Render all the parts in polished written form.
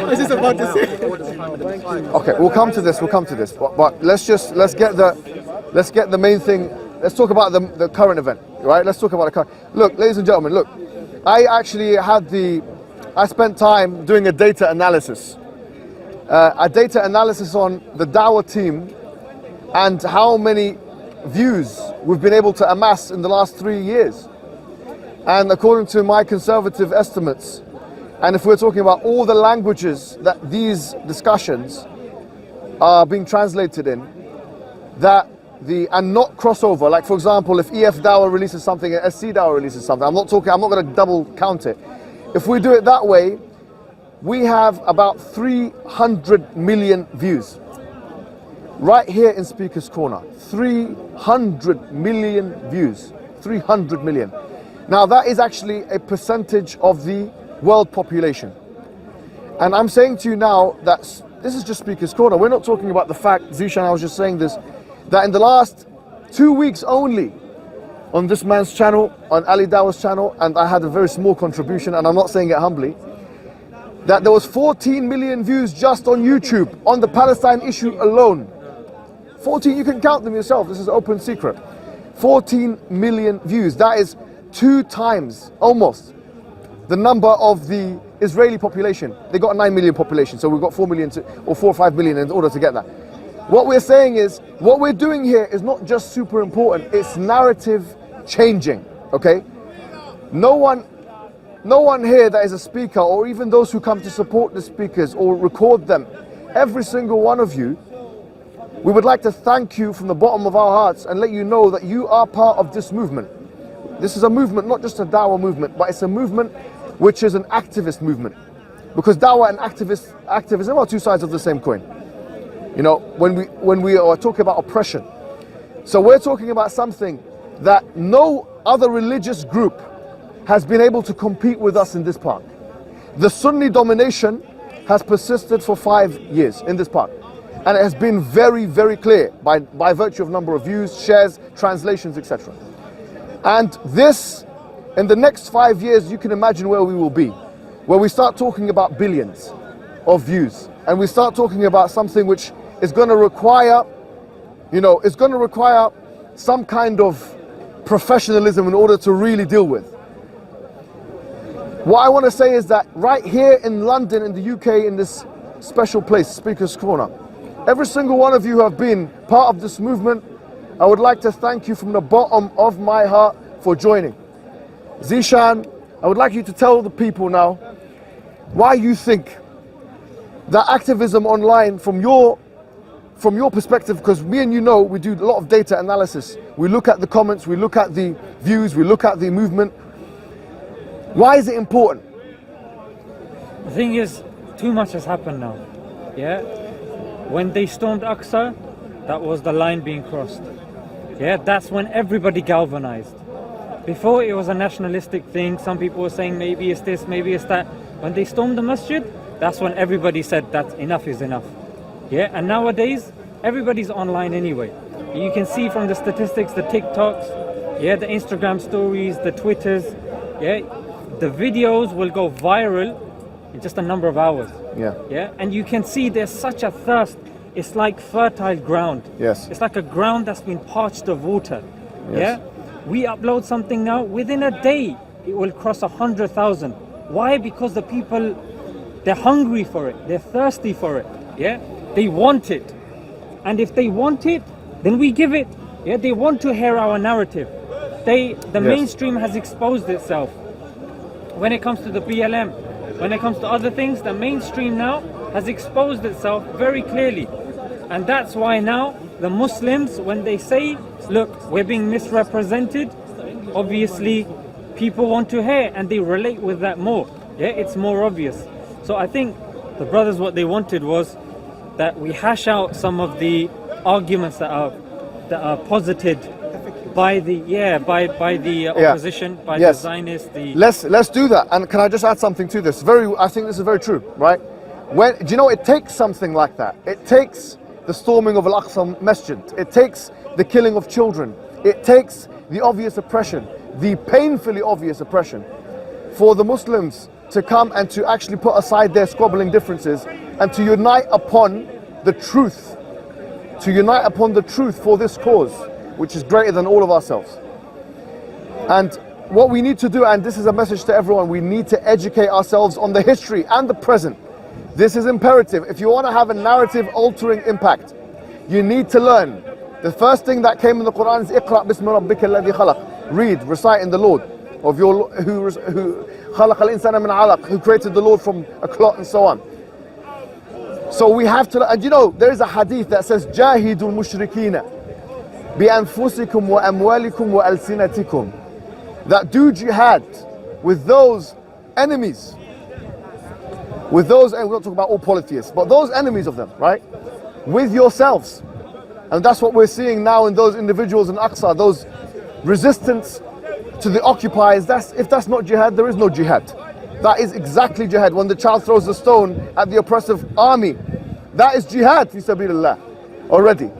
was just about to say. Okay, we'll come to this. But let's get the main thing. Let's talk about the current event, right? Let's talk about the current. Look, ladies and gentlemen, look. I spent time doing a data analysis. A data analysis on the dawah team and how many views we've been able to amass in the last 3 years. And according to my conservative estimates, and if we're talking about all the languages that these discussions are being translated in, and not crossover, like for example, if EF Dawah releases something and SC Dawah releases something, I'm not going to double count it. If we do it that way, we have about 300 million views. Right here in Speaker's Corner, 300 million views, 300 million. Now that is actually a percentage of the world population. And I'm saying to you now that this is just Speaker's Corner. We're not talking about the fact, Zishan, I was just saying this, that in the last 2 weeks only, on this man's channel, on Ali Dawah's channel, and I had a very small contribution, and I'm not saying it humbly, that there was 14 million views just on YouTube, on the Palestine issue alone. 14, you can count them yourself, this is open secret. 14 million views, that is 2 times, almost, the number of the Israeli population. They got a 9 million population, so we've got 4 million or 4 or 5 million in order to get that. What we're saying is, what we're doing here is not just super important, it's narrative changing, okay? No one here that is a speaker, or even those who come to support the speakers or record them, every single one of you, we would like to thank you from the bottom of our hearts and let you know that you are part of this movement. This is a movement, not just a dawah movement, but it's a movement which is an activist movement. Because dawah and activism are 2 sides of the same coin. You know, when we are talking about oppression. So we're talking about something that no other religious group has been able to compete with us in this park. The Sunni domination has persisted for 5 years in this park. And it has been very, very clear by virtue of number of views, shares, translations, etc. And this, in the next 5 years, you can imagine where we will be. Where we start talking about billions of views. And we start talking about something which is going to require, some kind of professionalism in order to really deal with. What I want to say is that right here in London, in the UK, in this special place, Speaker's Corner, every single one of you who have been part of this movement, I would like to thank you from the bottom of my heart for joining. Zishan, I would like you to tell the people now why you think that activism online from your perspective, because me and you know, we do a lot of data analysis. We look at the comments, we look at the views, we look at the movement. Why is it important? The thing is, too much has happened now. Yeah? When they stormed Aqsa, that was the line being crossed. Yeah, that's when everybody galvanized. Before it was a nationalistic thing, some people were saying maybe it's this, maybe it's that. When they stormed the masjid, that's when everybody said that enough is enough. Yeah, and nowadays, everybody's online anyway. You can see from the statistics, the TikToks, yeah, the Instagram stories, the Twitters, yeah, the videos will go viral in just a number of hours. Yeah. Yeah, and you can see there's such a thirst. It's like fertile ground. Yes. It's like a ground that's been parched of water. Yes. Yeah. We upload something now, within a day, it will cross 100,000. Why? Because the people, they're hungry for it. They're thirsty for it. Yeah. They want it. And if they want it, then we give it. Yeah. They want to hear our narrative. The mainstream has exposed itself. When it comes to the BLM, when it comes to other things, the mainstream now has exposed itself very clearly. And that's why now the Muslims, when they say, look, we're being misrepresented, obviously people want to hear and they relate with that more. Yeah, it's more obvious. So I think the brothers, what they wanted was that we hash out some of the arguments that are posited by the opposition, by the Zionists. Let's do that. And can I just add something to this? I think this is very true, right? Do you know, it takes something like that. It takes the storming of Al-Aqsa Masjid. It takes the killing of children. It takes the obvious oppression, the painfully obvious oppression, for the Muslims to come and to actually put aside their squabbling differences and to unite upon the truth. To unite upon the truth for this cause, which is greater than all of ourselves. And what we need to do, and this is a message to everyone, we need to educate ourselves on the history and the present. This is imperative. If you want to have a narrative altering impact, you need to learn. The first thing that came in the Quran is Iqra bismi rabbika alladhi khalaq. Read, recite in the Lord of your who khalaq al-insana min alaq, who created the Lord from a clot, and so on. So we have to, and you know, there is a hadith that says Jahidul mushrikina bi anfusikum wa amwalikum wa alsinatikum, that do jihad with those enemies, with those, and we're not talking about all polytheists, but those enemies of them, right? With yourselves. And that's what we're seeing now in those individuals in Aqsa, those resistance to the occupiers. If that's not jihad, there is no jihad. That is exactly jihad. When the child throws a stone at the oppressive army, that is jihad fi sabilillah already.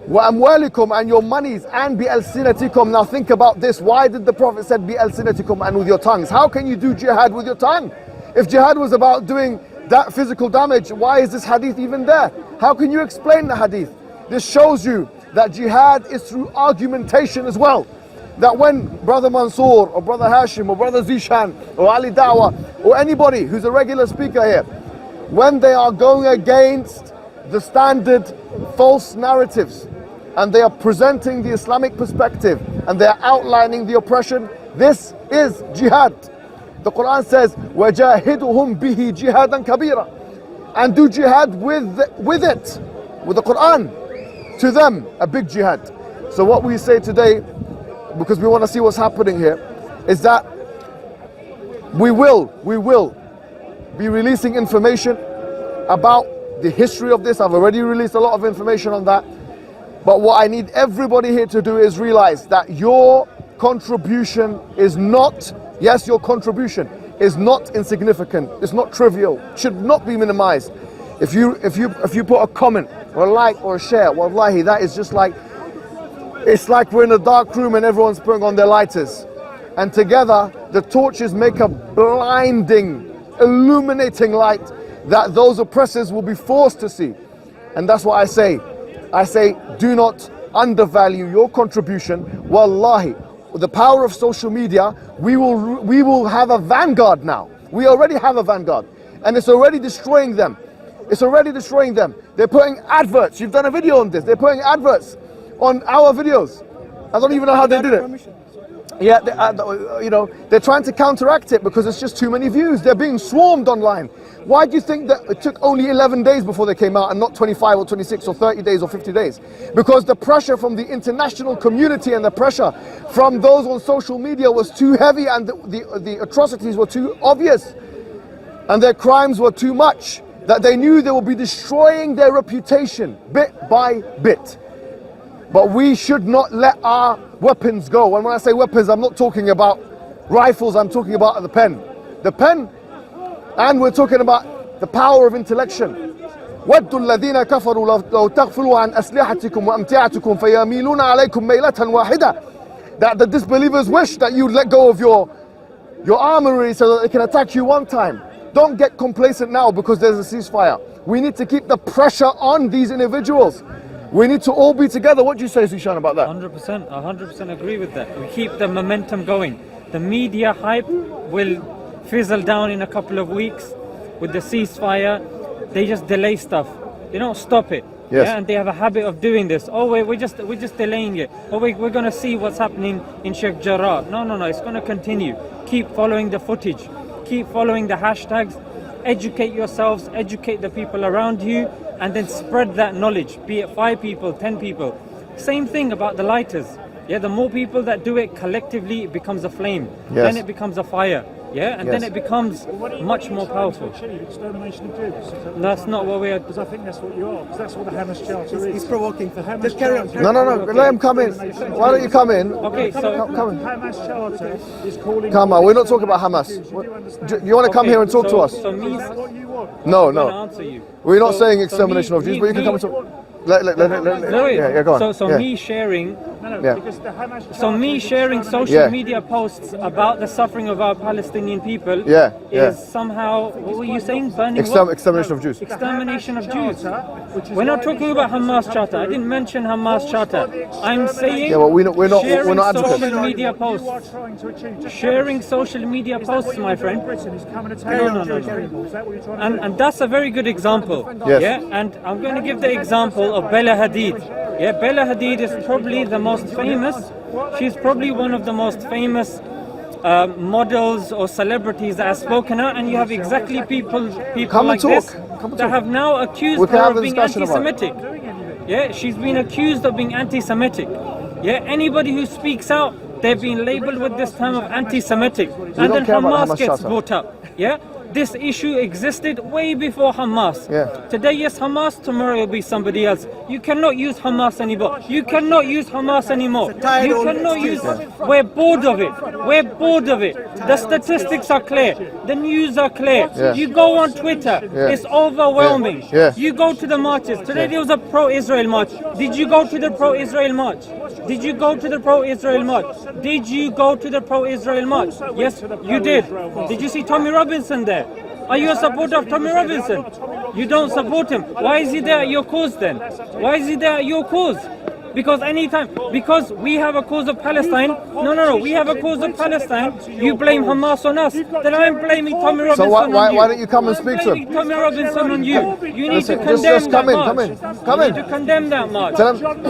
Wa amwalikum, and your monies, and bi alsinatikum. Now think about this. Why did the Prophet said bi alsinatikum, and with your tongues? How can you do jihad with your tongue? If jihad was about doing that physical damage, why is this hadith even there? How can you explain the hadith? This shows you that jihad is through argumentation as well. That when Brother Mansour or Brother Hashim or Brother Zishan or Ali Dawah or anybody who's a regular speaker here, when they are going against the standard false narratives and they are presenting the Islamic perspective and they are outlining the oppression, this is jihad. The Quran says, وَجَاهِدُهُمْ بِهِ جِهَادًا كَبِيرًا, and do jihad with it, with the Quran, to them, a big jihad. So what we say today, because we want to see what's happening here, is that we will be releasing information about the history of this. I've already released a lot of information on that. But what I need everybody here to do is realize that your contribution is not, yes, your contribution is not insignificant. It's not trivial. Should not be minimized. If you put a comment or a like or a share, wallahi, that is just like, it's like we're in a dark room and everyone's putting on their lighters. And together, the torches make a blinding, illuminating light that those oppressors will be forced to see. And that's what I say. I say, do not undervalue your contribution. Wallahi, with the power of social media, we will have a vanguard now. We already have a vanguard. And it's already destroying them. It's already destroying them. They're putting adverts. You've done a video on this. They're putting adverts on our videos. I don't even know how they did it. Yeah, they're trying to counteract it because it's just too many views. They're being swarmed online. Why do you think that it took only 11 days before they came out and not 25 or 26 or 30 days or 50 days? Because the pressure from the international community and the pressure from those on social media was too heavy, and the atrocities were too obvious and their crimes were too much, that they knew they would be destroying their reputation bit by bit. But we should not let our weapons go. And when I say weapons, I'm not talking about rifles, I'm talking about the pen. The pen, and we're talking about the power of intellection. وَدُّوا الَّذِينَ كَفَرُوا لَوْ تَغْفُلُوا عَنْ أَسْلِحَتِكُمْ وَأَمْتِعَتِكُمْ فَيَمِيلُونَ عَلَيْكُمْ مَيْلَةً وَاحِدَةً. That the disbelievers wish that you let go of your armory so that they can attack you one time. Don't get complacent now because there's a ceasefire. We need to keep the pressure on these individuals. We need to all be together. What do you say, Zishan, about that? 100% agree with that. We keep the momentum going. The media hype will fizzle down in a couple of weeks with the ceasefire. They just delay stuff. They don't stop it. Yes. Yeah, and they have a habit of doing this. Oh, we're just delaying it. Oh, we're going to see what's happening in Sheikh Jarrah. No, it's going to continue. Keep following the footage. Keep following the hashtags. Educate yourselves, educate the people around you, and then spread that knowledge, be it 5 people, 10 people. Same thing about the lighters. Yeah, the more people that do it collectively, it becomes a flame. Yes. Then it becomes a fire. Yeah, and Yes. then it becomes much more powerful. Extermination of Jews. That's not what we are. Because I think that's what you are. Because that's what the Hamas Charter is. He's provoking. The Hamas Just carry on. Charter. No, let him come in. Why don't you come in? Okay, so Come in. Hamas Charter is calling. Come on, we're not talking about Hamas. You want to come here and talk to us? So me, Is that what you want? No, I'm gonna no. answer you. We're not So- saying so extermination me- of Jews, me- but you can me- come and talk. No, Yeah, go on. So Yeah. me sharing No, Yeah. because the Hamas So me Charter sharing is social Yeah. media posts about the suffering of our Palestinian people Yeah, yeah. is somehow, what were you saying, burning what? Extermination of Jews. Extermination of Jews. which is We're not why talking these about Hamas refugees Charter. I come didn't mention Hamas Calls Charter. for the I'm saying Yeah, well, we're not sharing advocates. social media You posts. are trying to achieve. Just Sharing social media is that posts, what you my want to do in friend. Britain is come and attack No. Jewish people? Is that what you're trying to do? And that's a very good example. Yes. Yeah, and I'm going to give the example of Bella Hadid. Yeah, Bella Hadid is probably the most famous. She's probably one of the most famous models or celebrities that have spoken out, and you have exactly people Come like and talk. this Come and that talk. have now accused We can her have of a being discussion about it. anti-Semitic. Yeah, she's been accused of being anti-Semitic. Yeah, anybody who speaks out, they've been labeled with this term of anti-Semitic, and don't then care about Hamas Hamas gets Charter. brought up. Yeah. This issue existed way before Hamas. Yeah. Today, yes, Hamas. Tomorrow, will be somebody else. You cannot use Hamas anymore. You cannot use Hamas anymore. You cannot use. We're bored of it. We're bored of it. The statistics are clear. The news are clear. Yeah. You go on Twitter. Yeah. It's overwhelming. Yeah. You go to the marches. Today there was a pro-Israel march. Did you go to the pro-Israel march? Did you go to the pro-Israel march? Did you go to the pro-Israel march? Yes, you did. Did you see Tommy Robinson there? Are you a supporter of Tommy Robinson? You don't support him. Why is he there at your cause then? Why is he there at your cause? Because because we have a cause of Palestine. No, we have a cause of Palestine. You blame Hamas on us. Then I'm blaming Tommy Robinson So on you. why don't you come and speak to I'm blaming him? Tommy Robinson on you. You need to Listen, condemn just come that in, march. come in, come You in. need to condemn that march. Tell him. John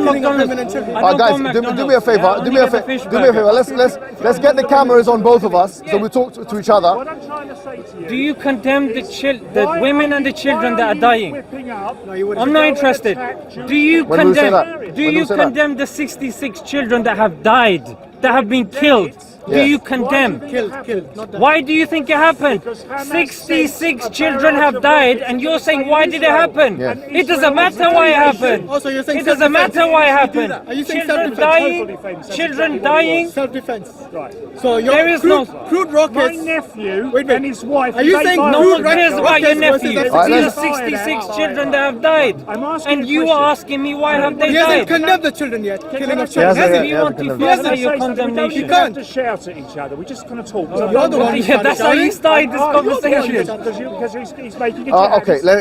McDonald. Guys, do me a favor. Do me a favor. Do me a favor. Let's get the cameras on both of us so we talk to each other. What I'm trying to say to you. Do you condemn the women and the children that are dying? Whipping up, I'm not interested. Do you When do we say condemn? that? Do When do you we say that? condemn the 66 children that have died, that have been killed? Do Yes. you condemn? Killed. Not that. Why do you think it happened? 66 children have died, and you're saying why did it happen? Yeah. It doesn't matter why it happened. Also, you're saying It doesn't self-defense. matter why it You do happened. that. Are you saying Children self-defense? dying, children dying. Self-defense. Right. So your There is crude My rockets. nephew Wait. and his wife. Are you they saying buy No crude one cares rockets about your versus nephew. the Alright, These are let's- 66 children that have died. I'm asking And a you question. are asking me why have they He hasn't died? condemned the children yet. Killing of He children. hasn't. If you want to Yeah, further Say your something. We don't condemnation. even have to shout at each other. We just kind of talk. You're the one who's Yeah, that's how you started this conversation. Because he's making a Okay, let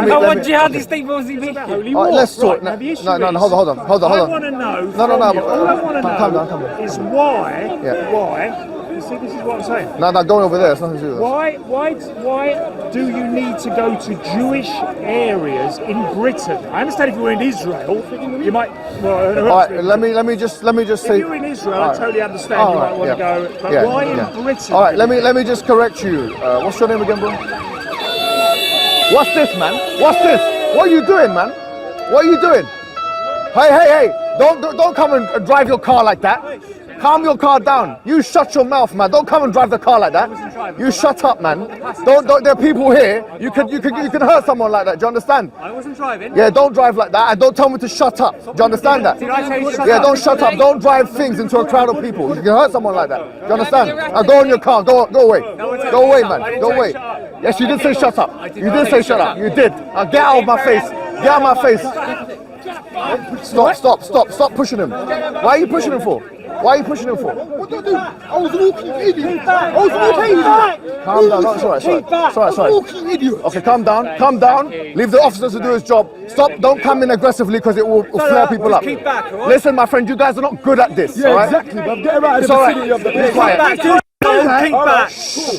me. What jihadi statement was he making? holy war. Let's talk. Right, now the issue No, is, hold on. I want to know. No, from no. you, all I want to know Calm down. is why. Yeah. Why? You see, this is what I'm saying. No, going over there. It's nothing to do with that. Why do you need to go to Jewish areas in Britain? I understand if you were in Israel, you might. Well, All right, let me just if say. you're in Israel, All I right. totally understand. All You right, might want to yeah. go, but Yeah, why yeah. in Britain? All right, let me just correct you. What's your name again, bro? What's this, man? What's this? What are you doing, man? What are you doing? Hey! Don't come and drive your car like that. Calm your car down. You shut your mouth, man. Don't come and drive the car like that. You shut up, man. Don't. There are people here. You can hurt someone like that. Do you understand? I wasn't driving. Yeah, don't drive like that, and don't tell me to shut up. Do you understand that? Did I tell you to shut Yeah, up? don't shut up. Don't drive things into a crowd of people. You can hurt someone like that. Do you understand? Now go in your car. Go away. Go away, man. Go away. Yes, you did say shut up. You did say shut up. You did. Now get out of my face. Get out of my face. Stop pushing him. Why are you pushing him for? Why are you pushing him for? What did I do? I was walking, idiot. I was walking, idiot. Calm down. No, it's all right. Walking, idiot. Okay, calm down. Leave the officer to do his job. Stop. Don't come in aggressively because it will flare people up. keep back, all right? Listen, my friend, you guys are not good at this. all right? Exactly, but get out of It's the all right. vicinity of the Be quiet. Keep back.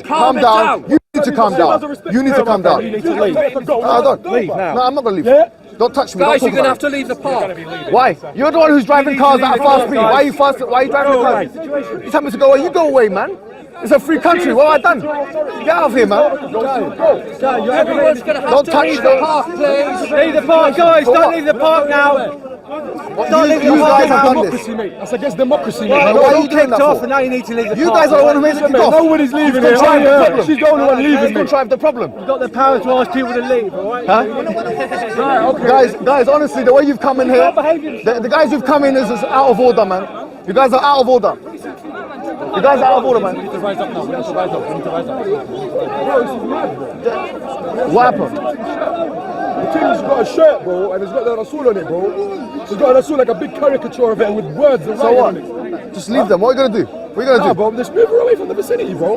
Calm down. You need to calm down. You need to calm down. You need to leave. I don't. Leave now. No, I'm not gonna leave. Yeah? Don't touch me. Guys, Don't you're talk going to about have to leave the park. it. Why? You're the one who's driving cars at a fast speed. Why are you fast? Why are you driving cars? You tell me to go away. You go away, man. It's a free country. What have I done? Get out of here, man. Everyone's going to have Don't to touch leave the the park, please. Leave the park, guys. Don't leave the park now. You guys have done this. Democracy, mate. That's against democracy, mate. Why are you doing that for? now you need to leave the You guys are the one who made it kick off. Nobody's leaving Who's here. gonna drive the Yeah, problem? she's the only one leaving, Who's gonna mate. drive the problem? got the power to ask people to leave, alright? Guys, honestly, the way you've come in here, the guys who've come in is out of order, man. You guys are out of order. You guys are out of order, man. What happened? The thing's got a shirt, bro, and it's got the Rasul on it, bro. It's got a Rasul like a big caricature of it with words and So writing what? on it. Just leave them. What are you gonna do? What are you Nah, gonna do? bro, just move her away from the vicinity, bro.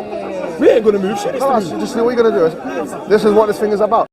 We ain't gonna move. She needs to move. Just what are you gonna do? This is what this thing is about.